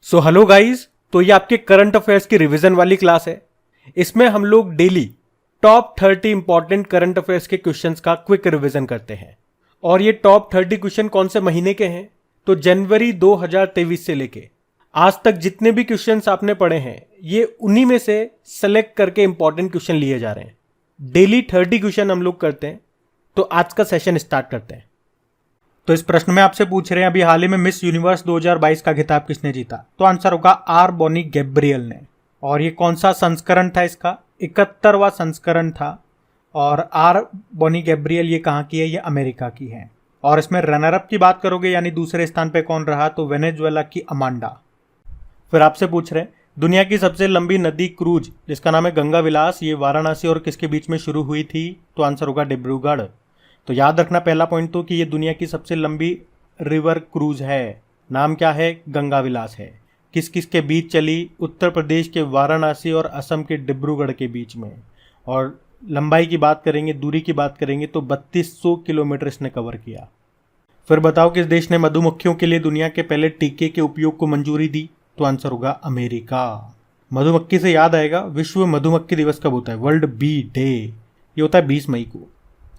So hello guys, तो ये आपके करंट अफेयर्स की रिवीजन वाली क्लास है। इसमें हम लोग daily top 30 important current affairs के क्वेश्चंस का क्विक रिवीजन करते हैं। और ये टॉप 30 क्वेश्चन कौन से महीने के हैं? तो जनवरी 2023 से लेके आज तक जितने भी क्वेश्चंस आपने पढ़े हैं, ये उन्हीं में से सेलेक्ट करके इंपॉर्टेंट क्वेश्चन लिए जा रहे हैं। डेली 30 क्वेश्चन हम लोग करते हैं। तो आज का सेशन स्टार्ट करते हैं। तो इस प्रश्न में आपसे पूछ रहे हैं अभी हाल ही में मिस यूनिवर्स 2022 का खिताब किसने जीता? तो आंसर होगा आर बॉनी गैब्रियल ने। और ये कौन सा संस्करण था इसका? 71वां संस्करण था। और आर बॉनी गैब्रियल ये कहाँ की है? ये अमेरिका की है। और इसमें रनर अप की बात करोगे यानी दूसरे स्थान पे कौन रहा? तो वेनेजुएला की अमांडा। फिर आपसे पूछ रहे हैं दुनिया की सबसे लंबी नदी क्रूज जिसका नाम है गंगा विलास, ये वाराणसी और किसके बीच में शुरू हुई थी? तो आंसर होगा डिब्रूगढ़। तो याद रखना पहला पॉइंट तो कि ये दुनिया की सबसे लंबी रिवर क्रूज है। नाम क्या है? गंगा विलास है। किस किस के बीच चली? उत्तर प्रदेश के वाराणसी और असम के डिब्रूगढ़ के बीच में। और लंबाई की बात करेंगे, दूरी की बात करेंगे तो 3200 किलोमीटर इसने कवर किया। फिर बताओ किस देश ने मधुमक्खियों के लिए दुनिया के पहले टीके के उपयोग को मंजूरी दी? तो आंसर होगा अमेरिका। मधुमक्खी से याद आएगा, विश्व मधुमक्खी दिवस कब होता है? World bee day. ये होता है 20 मई को।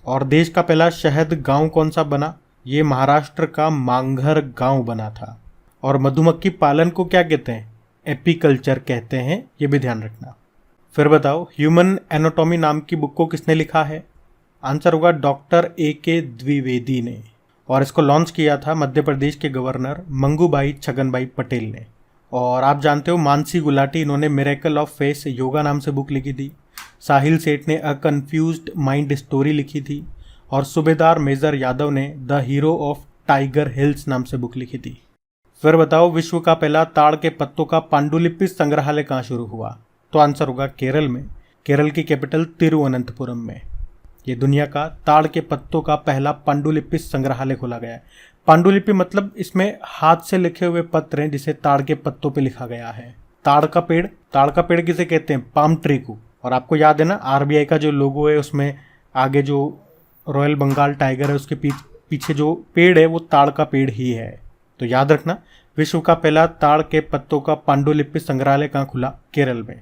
और देश का पहला शहद गांव कौन सा बना? ये महाराष्ट्र का मांघर गांव बना था। और मधुमक्खी पालन को क्या कहते हैं? एपीकल्चर कहते हैं, ये भी ध्यान रखना। फिर बताओ ह्यूमन एनाटॉमी नाम की बुक को किसने लिखा है? आंसर होगा डॉक्टर A.K. द्विवेदी ने। और इसको लॉन्च किया था मध्य प्रदेश के गवर्नर मंगूभाई छगनभाई पटेल ने। और आप जानते हो मानसी गुलाटी, इन्होंने मिरेकल ऑफ फेस योगा नाम से बुक लिखी थी। साहिल सेठ ने अ कन्फ्यूज्ड माइंड स्टोरी लिखी थी। और सूबेदार मेजर यादव ने the hero of tiger hills नाम से बुक लिखी थी। फिर बताओ विश्व का पहला ताड़ के पत्तों का पांडुलिपि संग्रहालय कहाँ शुरू हुआ? तो आंसर होगा केरल में। केरल की कैपिटल तिरुवनंतपुरम में। ये दुनिया का ताड़ के पत्तों का पहला पांडुलिपि संग्रहालय खोला गया है। पांडुलिपि मतलब इसमें हाथ से लिखे हुए पत्र हैं जिसे ताड़ के पत्तों पे लिखा गया है। ताड़ का पेड़ किसे कहते हैं? पाम ट्री को। और आपको याद है ना, आरबीआई का जो लोगो है उसमें आगे जो रॉयल बंगाल टाइगर है उसके पीछे जो पेड़ है वो ताड़ का पेड़ ही है। तो याद रखना, विश्व का पहला ताड़ के पत्तों का पांडुलिपि संग्रहालय कहाँ खुला? केरल में।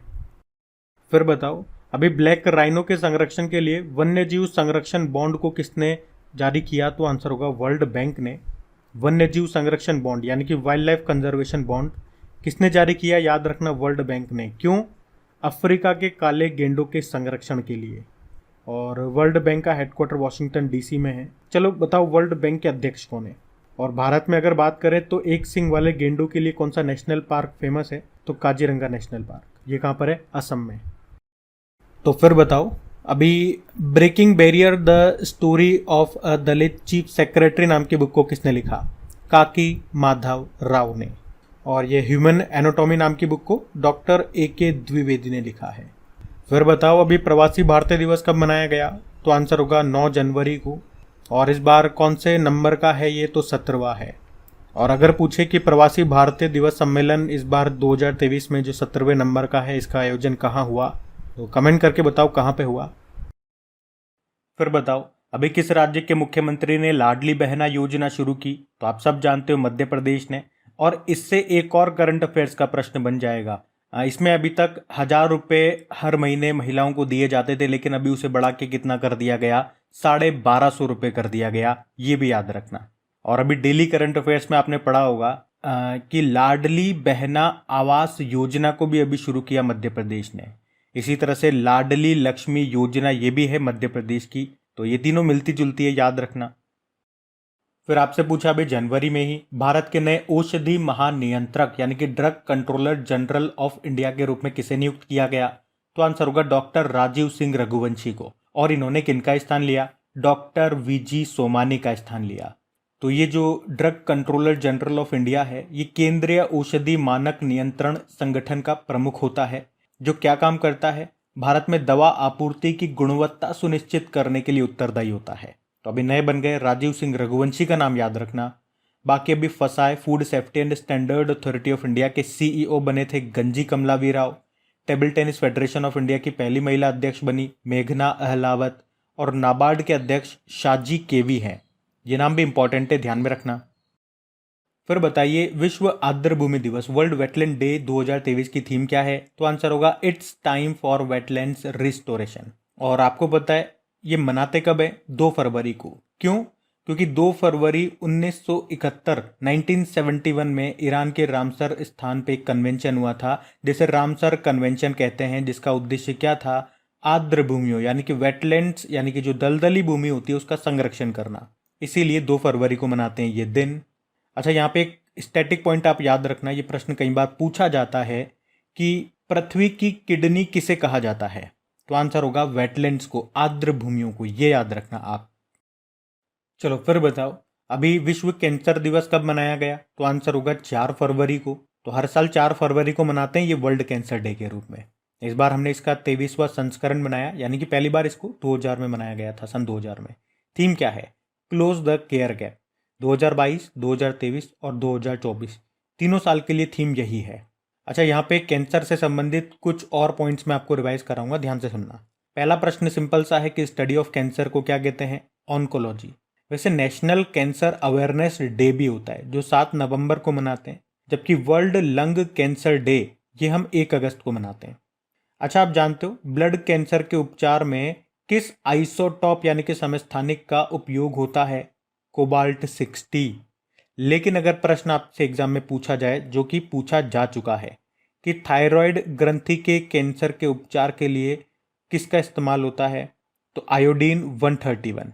फिर बताओ अभी ब्लैक राइनो के संरक्षण के लिए वन्यजीव संरक्षण बॉन्ड को किसने जारी किया? तो आंसर होगा वर्ल्ड बैंक ने। वन्यजीव संरक्षण बॉन्ड यानी कि वाइल्ड लाइफ कंजर्वेशन बॉन्ड किसने जारी किया? याद रखना वर्ल्ड बैंक ने। क्यों? अफ्रीका के काले गेंडों के संरक्षण के लिए। और वर्ल्ड बैंक का हेडक्वार्टर वॉशिंगटन डीसी में है। चलो बताओ वर्ल्ड बैंक के अध्यक्ष कौन है? और भारत में अगर बात करें तो एक सिंग वाले गेंडों के लिए कौन सा नेशनल पार्क फेमस है? तो काजीरंगा नेशनल पार्क। ये कहाँ पर है? असम में। तो फिर बताओ अभी breaking barrier the story of a Dalit chief secretary नाम की बुक को किसने लिखा? काकी माधव राव ने। और ये ह्यूमन एनाटॉमी नाम की बुक को डॉक्टर A.K. द्विवेदी ने लिखा है। फिर बताओ अभी प्रवासी भारतीय दिवस कब मनाया गया? तो आंसर होगा 9 जनवरी को। और इस बार कौन से नंबर का है ये? तो 17वां है। और अगर पूछे कि प्रवासी भारतीय दिवस सम्मेलन इस बार 2023 में जो 17वें नंबर का है, इसका आयोजन कहाँ हुआ? तो कमेंट करके बताओ कहाँ पे हुआ। फिर बताओ अभी किस राज्य के मुख्यमंत्री ने लाडली बहना योजना शुरू की? तो आप सब जानते हो मध्य प्रदेश ने। और इससे एक और करंट अफेयर्स का प्रश्न बन जाएगा। इसमें अभी तक 1000 रुपये हर महीने महिलाओं को दिए जाते थे, लेकिन अभी उसे बढ़ा के कितना कर दिया गया? 1250 रुपये कर दिया गया। ये भी याद रखना। और अभी डेली करंट अफेयर्स में आपने पढ़ा होगा कि लाडली बहना आवास योजना को भी अभी शुरू किया मध्य प्रदेश ने। इसी तरह से लाडली लक्ष्मी योजना ये भी है मध्य प्रदेश की। तो ये तीनों मिलती जुलती है, याद रखना। फिर आपसे पूछा अभी जनवरी में ही भारत के नए औषधि महानियंत्रक यानी कि drug controller general of India के रूप में किसे नियुक्त किया गया? तो आंसर होगा डॉक्टर राजीव सिंह रघुवंशी को। और इन्होंने किनका स्थान लिया? डॉक्टर VG सोमानी का स्थान लिया। तो ये जो drug controller general of India है, ये केंद्रीय औषधि मानक नियंत्रण संगठन का प्रमुख होता है, जो क्या काम करता है? भारत में दवा आपूर्ति की गुणवत्ता सुनिश्चित करने के लिए उत्तरदायी होता है। तो अभी नए बन गए राजीव सिंह रघुवंशी का नाम याद रखना। बाकी अभी FSSAI food safety and standard authority of India के CEO बने थे Ganji Kamalavi Rao. Table tennis federation of India की पहली महिला अध्यक्ष बनी मेघना अहलावत। और नाबार्ड के अध्यक्ष शाजी केवी हैं। ये नाम भी इंपॉर्टेंट है, ध्यान में रखना। फिर बताइए विश्व आर्द्रभूमि दिवस वर्ल्ड वेटलैंड डे 2023 की थीम क्या है? तो आंसर होगा it's time for wetlands restoration. और आपको पता है ये मनाते कब है? 2 फरवरी को। क्यों? क्योंकि 2 फरवरी 1971 1971 में ईरान के रामसर स्थान पे एक कन्वेंशन हुआ था जिसे रामसर कन्वेंशन कहते हैं, जिसका उद्देश्य क्या था? आर्द्र भूमियों यानी कि वेटलैंड्स यानी कि जो दलदली भूमि होती है उसका संरक्षण करना। इसीलिए 2 फरवरी को मनाते हैं ये दिन। अच्छा, यहाँ पे एक स्टैटिक पॉइंट आप याद रखना, ये प्रश्न कई बार पूछा जाता है कि पृथ्वी की किडनी किसे कहा जाता है? तो आंसर होगा वेटलैंड्स को, आर्द्र भूमियों को, ये याद रखना आप। चलो फिर बताओ अभी विश्व कैंसर दिवस कब मनाया गया? तो आंसर होगा 4 फरवरी को। तो हर साल 4 फरवरी को मनाते हैं ये वर्ल्ड कैंसर डे के रूप में। इस बार हमने इसका 23वां संस्करण बनाया, यानी कि पहली बार इसको 2000 में मनाया गया था, सन 2000 में। थीम क्या है? Close the care gap. 2022, 2023 और 2024 तीनों साल के लिए थीम यही है। अच्छा, यहाँ पे कैंसर से संबंधित कुछ और पॉइंट्स मैं आपको रिवाइज कराऊंगा, ध्यान से सुनना। पहला प्रश्न सिंपल सा है कि स्टडी ऑफ कैंसर को क्या कहते हैं? ऑन्कोलॉजी। वैसे नेशनल कैंसर अवेयरनेस डे भी होता है जो 7 नवंबर को मनाते हैं, जबकि वर्ल्ड लंग कैंसर डे ये हम 1 अगस्त को मनाते हैं। अच्छा, आप जानते हो ब्लड कैंसर के उपचार में किस आइसोटॉप यानी कि समस्थानिक का उपयोग होता है? कोबाल्ट 60। लेकिन अगर प्रश्न आपसे एग्जाम में पूछा जाए, जो कि पूछा जा चुका है, कि थायराइड ग्रंथि के कैंसर के उपचार के लिए किसका इस्तेमाल होता है? तो आयोडीन 131।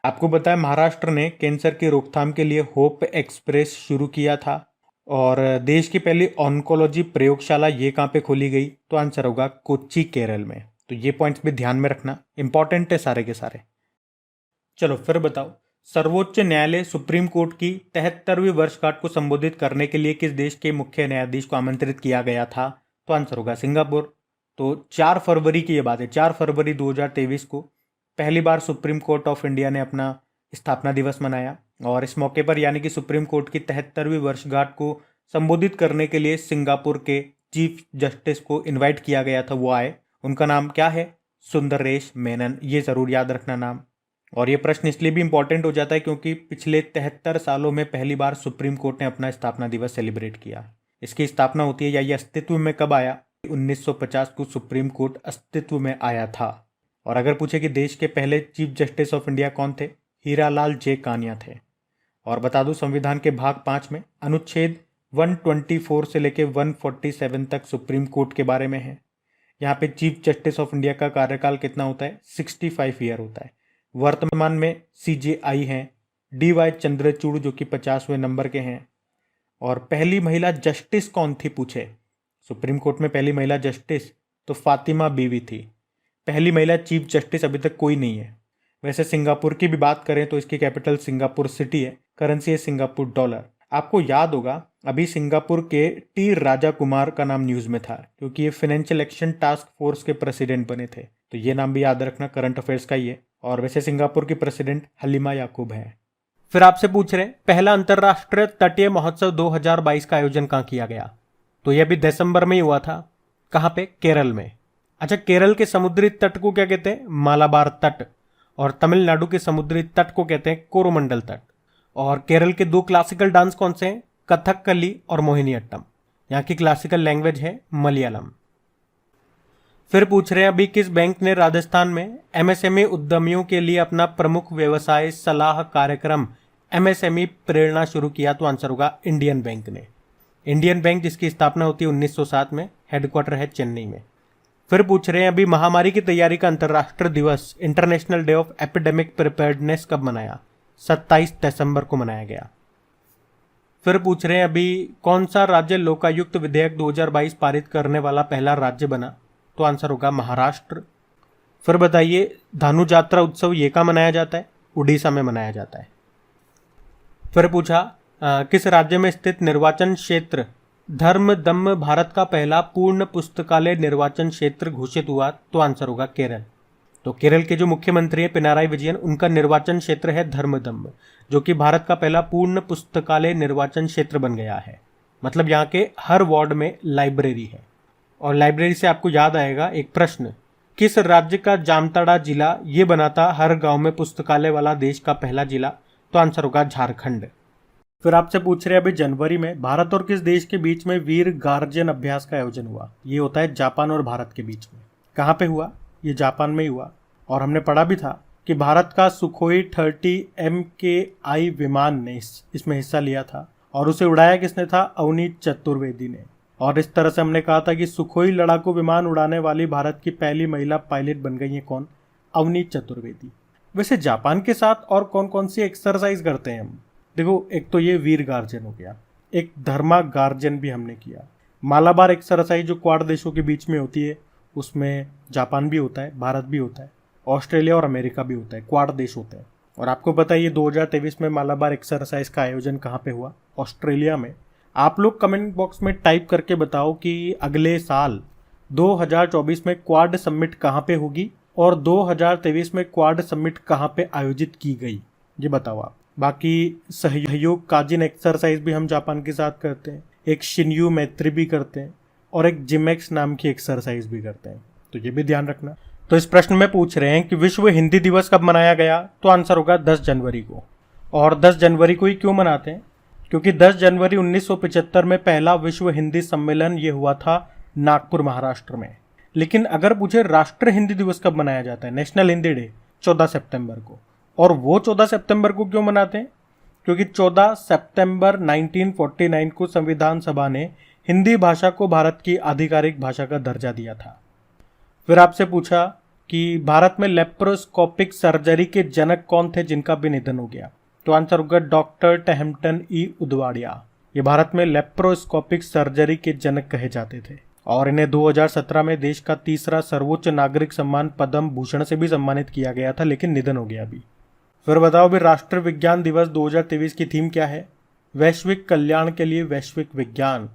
आपको पता है महाराष्ट्र ने कैंसर की रोकथाम के लिए होप एक्सप्रेस शुरू किया था, और देश की पहली ऑन्कोलॉजी प्रयोगशाला ये कहाँ पे खोली गई? तो आंसर होगा कोच्चि, केरल में। तो ये पॉइंट्स भी ध्यान में रखना, इंपॉर्टेंट है सारे के सारे। चलो फिर बताओ सर्वोच्च न्यायालय सुप्रीम कोर्ट की 73वीं वर्षगांठ को संबोधित करने के लिए किस देश के मुख्य न्यायाधीश को आमंत्रित किया गया था? तो आंसर होगा सिंगापुर। तो 4 फरवरी की ये बात है, 4 फरवरी 2023 को पहली बार सुप्रीम कोर्ट ऑफ इंडिया ने अपना स्थापना दिवस मनाया, और इस मौके पर यानी कि सुप्रीम कोर्ट की 73वीं वर्षगांठ को संबोधित करने के लिए सिंगापुर के चीफ जस्टिस को इनवाइट किया गया था, वो आए। उनका नाम क्या है? सुंदरेश मेनन, ये जरूर याद रखना नाम। और ये प्रश्न इसलिए भी इंपॉर्टेंट हो जाता है क्योंकि पिछले 73 सालों में पहली बार सुप्रीम कोर्ट ने अपना स्थापना दिवस सेलिब्रेट किया। इसकी स्थापना होती है या ये अस्तित्व में कब आया? 1950 को सुप्रीम कोर्ट अस्तित्व में आया था। और अगर पूछे कि देश के पहले चीफ जस्टिस ऑफ इंडिया कौन थे? हीरालाल जे कानिया थे। और बता दूं संविधान के भाग 5 में अनुच्छेद 124 से लेकर 147 तक सुप्रीम कोर्ट के बारे में है। यहाँ पे चीफ जस्टिस ऑफ इंडिया का कार्यकाल कितना होता है? 65 ईयर होता है। वर्तमान में CJI हैं DY चंद्रचूड़, जो कि 50वें नंबर के हैं। और पहली महिला जस्टिस कौन थी पूछे? सुप्रीम कोर्ट में पहली महिला जस्टिस तो फातिमा बीवी थी। पहली महिला चीफ जस्टिस अभी तक कोई नहीं है। वैसे सिंगापुर की भी बात करें तो इसकी कैपिटल सिंगापुर सिटी है, करेंसी है सिंगापुर डॉलर। आपको याद होगा अभी सिंगापुर के टी राजा कुमार का नाम न्यूज में था, क्योंकि ये फाइनेंशियल एक्शन टास्क फोर्स के प्रेसिडेंट बने थे। तो ये नाम भी याद रखना, करंट अफेयर्स का ही है। और वैसे सिंगापुर की प्रेसिडेंट हलीमा याकूब है। फिर आपसे पूछ रहे हैं पहला अंतरराष्ट्रीय तटीय महोत्सव 2022 का आयोजन कहाँ किया गया? तो यह भी दिसंबर में ही हुआ था। कहाँ पे? केरल में। अच्छा, केरल के समुद्री तट को क्या कहते हैं? मालाबार तट। और तमिलनाडु के समुद्री तट को कहते हैं कोरोमंडल तट। और केरल के 2 क्लासिकल डांस कौन से हैं? कथकली और मोहिनीअट्टम। यहाँ की क्लासिकल लैंग्वेज है मलयालम। फिर पूछ रहे हैं अभी किस बैंक ने राजस्थान में MSME उद्यमियों के लिए अपना प्रमुख व्यवसाय सलाह कार्यक्रम MSME प्रेरणा शुरू किया? तो आंसर होगा इंडियन बैंक ने। इंडियन बैंक जिसकी स्थापना होती है 1907 में, हेडक्वार्टर है चेन्नई में। फिर पूछ रहे हैं अभी महामारी की तैयारी का अंतर्राष्ट्रीय दिवस international day of epidemic preparedness कब मनाया? 27 दिसंबर को मनाया गया। फिर पूछ रहे हैं अभी कौन सा राज्य लोकायुक्त विधेयक 2022 पारित करने वाला पहला राज्य बना? तो आंसर होगा महाराष्ट्र। फिर बताइए धानु यात्रा उत्सव ये कहाँ मनाया जाता है? उड़ीसा में मनाया जाता है। फिर पूछा किस राज्य में स्थित निर्वाचन क्षेत्र धर्मदम्म भारत का पहला पूर्ण पुस्तकालय निर्वाचन क्षेत्र घोषित हुआ? तो आंसर होगा केरल। तो केरल के जो मुख्यमंत्री हैं पिनाराई विजयन, उनका निर्वाचन क्षेत्र है धर्मदम्म, जो कि भारत का पहला पूर्ण पुस्तकालय निर्वाचन क्षेत्र बन गया है। मतलब यहाँ के हर वार्ड में लाइब्रेरी है। और लाइब्रेरी से आपको याद आएगा एक प्रश्न, किस राज्य का जामताड़ा जिला ये बना था हर गांव में पुस्तकालय वाला देश का पहला जिला? तो आंसर होगा झारखंड। फिर आपसे पूछ रहे हैं अभी जनवरी में भारत और किस देश के बीच में वीर गार्जियन अभ्यास का आयोजन हुआ। ये होता है जापान और भारत के बीच में। कहाँ पे हुआ? ये जापान में ही हुआ। और हमने पढ़ा भी था कि भारत का सुखोई 30 MKI विमान ने इसमें हिस्सा लिया था और उसे उड़ाया किसने था? अवनीत चतुर्वेदी ने। और इस तरह से हमने कहा था कि सुखोई लड़ाकू विमान उड़ाने वाली भारत की पहली महिला पायलट बन गई है कौन? अवनीत चतुर्वेदी। वैसे जापान के साथ और कौन कौन सी एक्सरसाइज करते हैं हम? देखो, एक तो ये वीर गार्जन हो गया, एक धर्मा गार्जन भी हमने किया। मालाबार एक्सरसाइज जो क्वाड देशों के बीच में होती है, उसमें जापान भी होता है, भारत भी होता है, ऑस्ट्रेलिया और अमेरिका भी होता है, क्वाड देश होते हैं। और आपको पता है ये 2023 में मालाबार एक्सरसाइज का आयोजन कहाँ पे हुआ? ऑस्ट्रेलिया में। आप लोग कमेंट बॉक्स में टाइप करके बताओ कि अगले साल 2024 में क्वाड समिट कहाँ पे होगी और 2023 में क्वाड समिट कहाँ पे आयोजित की गई, ये बताओ आप। बाकी सहयोग काजिन एक्सरसाइज भी हम जापान के साथ करते हैं, एक शिन्यू मैत्री भी करते हैं और एक जिमेक्स नाम की एक्सरसाइज भी करते हैं, तो ये भी ध्यान रखना। तो इस प्रश्न में पूछ रहे हैं कि विश्व हिंदी दिवस कब मनाया गया? तो आंसर होगा 10 जनवरी को। और 10 जनवरी को ही क्यों मनाते हैं? क्योंकि 10 जनवरी 1975 में पहला विश्व हिंदी सम्मेलन ये हुआ था नागपुर, महाराष्ट्र में। लेकिन अगर पूछे राष्ट्र हिंदी दिवस कब मनाया जाता है, नेशनल हिंदी डे, 14 सितंबर को। और वो 14 सितंबर को क्यों मनाते हैं? क्योंकि 14 सितंबर 1949 को संविधान सभा ने हिंदी भाषा को भारत की आधिकारिक भाषा का दर्जा दिया था। फिर आपसे पूछा कि भारत में लेप्रोस्कोपिक सर्जरी के जनक कौन थे जिनका भी निधन हो गया? तो आंसर होगा डॉक्टर टेहमटन ई उदवाड़िया। ये भारत में लेप्रोस्कोपिक सर्जरी के जनक कहे जाते थे और इन्हें 2017 में देश का तीसरा सर्वोच्च नागरिक सम्मान पद्म भूषण से भी सम्मानित किया गया था, लेकिन निधन हो गया अभी। फिर बताओ भी राष्ट्रीय विज्ञान दिवस 2023 की थीम क्या है? वैश्विक कल्याण के लिए वैश्विक विज्ञान।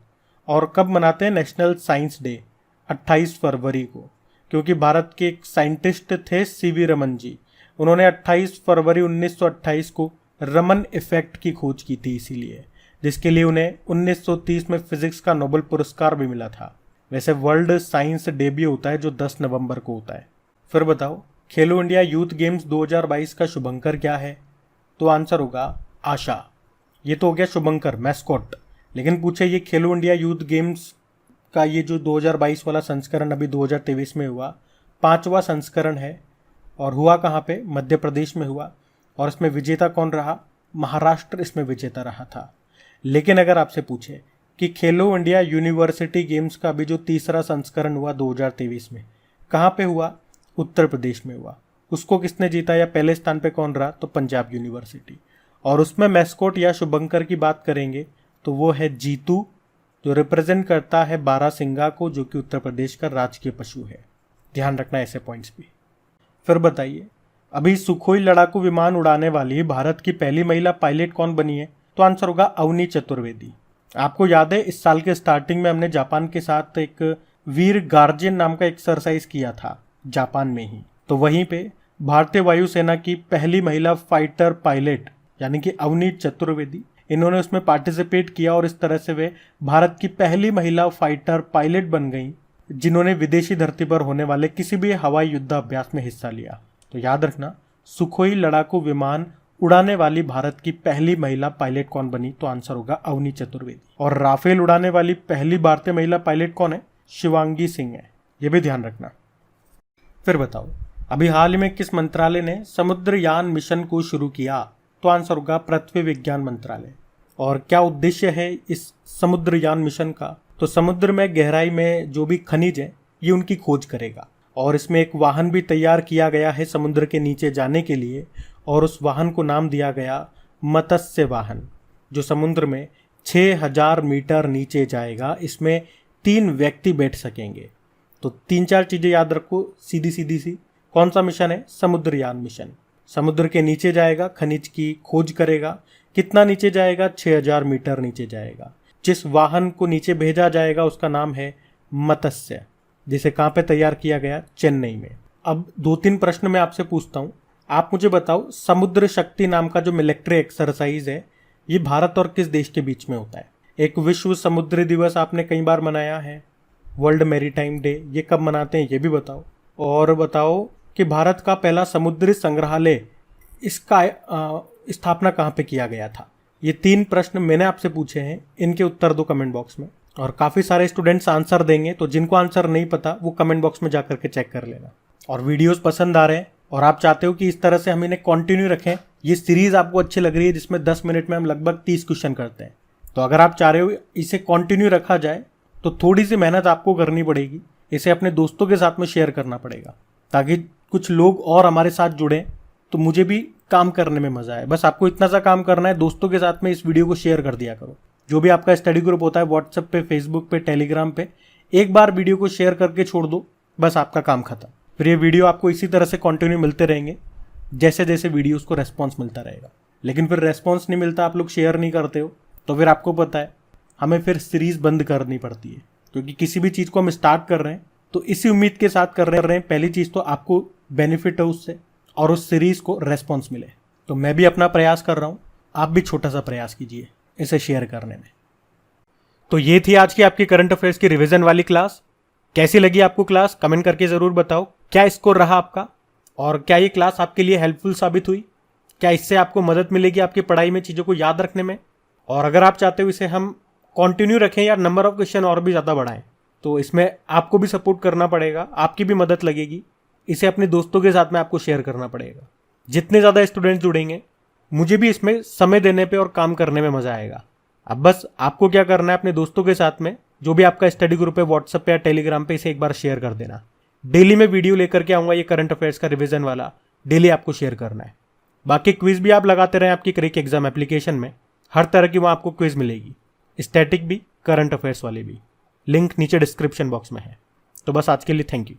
और कब मनाते हैं? नेशनल साइंस डे 28 फरवरी को, क्योंकि भारत के एक साइंटिस्ट थे CV रमन जी। उन्होंने 28 फरवरी 1928 को रमन इफेक्ट की खोज की थी, इसीलिए, जिसके लिए उन्हें 1930 में फिजिक्स का नोबेल पुरस्कार भी मिला था। वैसे वर्ल्ड साइंस डे भी होता है जो 10 नवंबर को होता है। फिर बताओ खेलो इंडिया यूथ गेम्स 2022 का शुभंकर क्या है? तो आंसर होगा आशा। ये तो हो गया शुभंकर, मैस्कॉट। लेकिन पूछे ये खेलो इंडिया यूथ गेम्स का ये जो 2022 वाला संस्करण अभी 2023 में हुआ, 5वां संस्करण है और हुआ कहाँ पे? मध्य प्रदेश में हुआ। और इसमें विजेता कौन रहा? महाराष्ट्र इसमें विजेता रहा था। लेकिन अगर आपसे पूछे कि खेलो इंडिया यूनिवर्सिटी गेम्स का भी जो तीसरा संस्करण हुआ 2023 में, कहाँ पे हुआ? उत्तर प्रदेश में हुआ। उसको किसने जीता या पहले स्थान पे कौन रहा? तो पंजाब यूनिवर्सिटी। और उसमें मैस्कोट या शुभंकर की बात करेंगे तो वो है जीतू, जो रिप्रेजेंट करता है बारासिंगा को, जो कि उत्तर प्रदेश का राजकीय पशु है। ध्यान रखना ऐसे पॉइंट्स भी। फिर बताइए अभी सुखोई लड़ाकू विमान उड़ाने वाली भारत की पहली महिला पायलट कौन बनी है? तो आंसर होगा अवनी चतुर्वेदी। आपको याद है इस साल के स्टार्टिंग में हमने जापान के साथ एक वीर गार्जियन नाम का एक्सरसाइज किया था जापान में ही। तो वहीं पे भारतीय वायुसेना की पहली महिला फाइटर पायलट यानी कि अवनीत चतुर्वेदी, इन्होंने उसमें पार्टिसिपेट किया और इस तरह से वे भारत की पहली महिला फाइटर पायलट बन गई जिन्होंने विदेशी धरती पर होने वाले किसी भी हवाई युद्धाभ्यास में हिस्सा लिया। तो याद रखना सुखोई लड़ाकू विमान उड़ाने वाली भारत की पहली महिला पायलट कौन बनी? तो आंसर होगा अवनी चतुर्वेदी। और राफेल उड़ाने वाली पहली भारतीय महिला पायलट कौन है? शिवांगी सिंह है। ये भी ध्यान रखना। फिर बताओ अभी हाल ही में किस मंत्रालय ने समुद्रयान मिशन को शुरू किया? तो आंसर होगा पृथ्वी विज्ञान मंत्रालय। और क्या उद्देश्य है इस समुद्रयान मिशन का? तो समुद्र में गहराई में जो भी खनिज है ये उनकी खोज करेगा और इसमें एक वाहन भी तैयार किया गया है समुद्र के नीचे जाने के लिए और उस वाहन को नाम दिया गया मत्स्य वाहन, जो समुद्र में 6000 मीटर नीचे जाएगा। इसमें 3 व्यक्ति बैठ सकेंगे। तो 3-4 चीजें याद रखो सीधी सी। कौन सा मिशन है? समुद्रयान मिशन। समुद्र के नीचे जाएगा, खनिज की खोज करेगा। कितना नीचे जाएगा? 6000 मीटर नीचे जाएगा। जिस वाहन को नीचे भेजा जाएगा उसका नाम है मत्स्य, जिसे कहाँ पे तैयार किया गया? चेन्नई में। अब 2-3 प्रश्न मैं आपसे पूछता हूँ, आप मुझे बताओ समुद्र शक्ति नाम का जो मिलिट्री एक्सरसाइज है ये भारत और किस देश के बीच में होता है? एक विश्व समुद्री दिवस आपने कई बार मनाया है, वर्ल्ड मैरीटाइम डे, ये कब मनाते हैं ये भी बताओ। और बताओ कि भारत का पहला समुद्री संग्रहालय इसका स्थापना कहाँ पे किया गया था? ये 3 प्रश्न मैंने आपसे पूछे हैं, इनके उत्तर दो कमेंट बॉक्स में। और काफ़ी सारे स्टूडेंट्स आंसर देंगे, तो जिनको आंसर नहीं पता वो कमेंट बॉक्स में जाकर के चेक कर लेना। और वीडियोस पसंद आ रहे हैं और आप चाहते हो कि इस तरह से हम इन्हें कंटिन्यू रखें, ये सीरीज़ आपको अच्छी लग रही है जिसमें 10 मिनट में हम लगभग 30 क्वेश्चन करते हैं, तो अगर आप चाह रहे हो इसे कंटिन्यू रखा जाए तो थोड़ी सी मेहनत आपको करनी पड़ेगी। इसे अपने दोस्तों के साथ में शेयर करना पड़ेगा ताकि कुछ लोग और हमारे साथ जुड़ें, तो मुझे भी काम करने में मजा आए। बस आपको इतना सा काम करना है, दोस्तों के साथ में इस वीडियो को शेयर कर दिया करो। जो भी आपका स्टडी ग्रुप होता है व्हाट्सएप पे, फेसबुक पे, टेलीग्राम पे, एक बार वीडियो को शेयर करके छोड़ दो, बस आपका काम खत्म। फिर ये वीडियो आपको इसी तरह से कंटिन्यू मिलते रहेंगे जैसे जैसे वीडियोस को रेस्पॉन्स मिलता रहेगा। लेकिन फिर रेस्पॉन्स नहीं मिलता, आप लोग शेयर नहीं करते हो, तो फिर आपको पता है हमें फिर सीरीज बंद करनी पड़ती है। क्योंकि किसी भी चीज़ को हम स्टार्ट कर रहे हैं तो इसी उम्मीद के साथ कर रहे हैं, पहली चीज़ तो आपको बेनिफिट है उससे और उस सीरीज को रेस्पॉन्स मिले। तो मैं भी अपना प्रयास कर रहा हूँ, आप भी छोटा सा प्रयास कीजिए इसे शेयर करने में। तो ये थी आज की आपकी करंट अफेयर्स की रिवीजन वाली क्लास। कैसी लगी आपको क्लास, कमेंट करके ज़रूर बताओ। क्या स्कोर रहा आपका और क्या ये क्लास आपके लिए हेल्पफुल साबित हुई? क्या इससे आपको मदद मिलेगी आपकी पढ़ाई में, चीज़ों को याद रखने में? और अगर आप चाहते हो इसे हम कंटिन्यू रखें या नंबर ऑफ क्वेश्चन और भी ज़्यादा बढ़ाएं, तो इसमें आपको भी सपोर्ट करना पड़ेगा, आपकी भी मदद लगेगी। इसे अपने दोस्तों के साथ में आपको शेयर करना पड़ेगा। जितने ज़्यादा स्टूडेंट्स जुड़ेंगे, मुझे भी इसमें समय देने पे और काम करने में मज़ा आएगा। अब बस आपको क्या करना है, अपने दोस्तों के साथ में जो भी आपका स्टडी ग्रुप है व्हाट्सएप पे या टेलीग्राम पे, इसे एक बार शेयर कर देना। डेली मैं वीडियो लेकर के आऊँगा ये करंट अफेयर्स का रिवीजन वाला, डेली आपको शेयर करना है। बाकी क्विज भी आप लगाते रहें आपकी क्रिक एग्जाम एप्लीकेशन में, हर तरह की वहाँ आपको क्विज मिलेगी, स्टैटिक भी, करंट अफेयर्स वाली भी। लिंक नीचे डिस्क्रिप्शन बॉक्स में है। तो बस आज के लिए थैंक यू।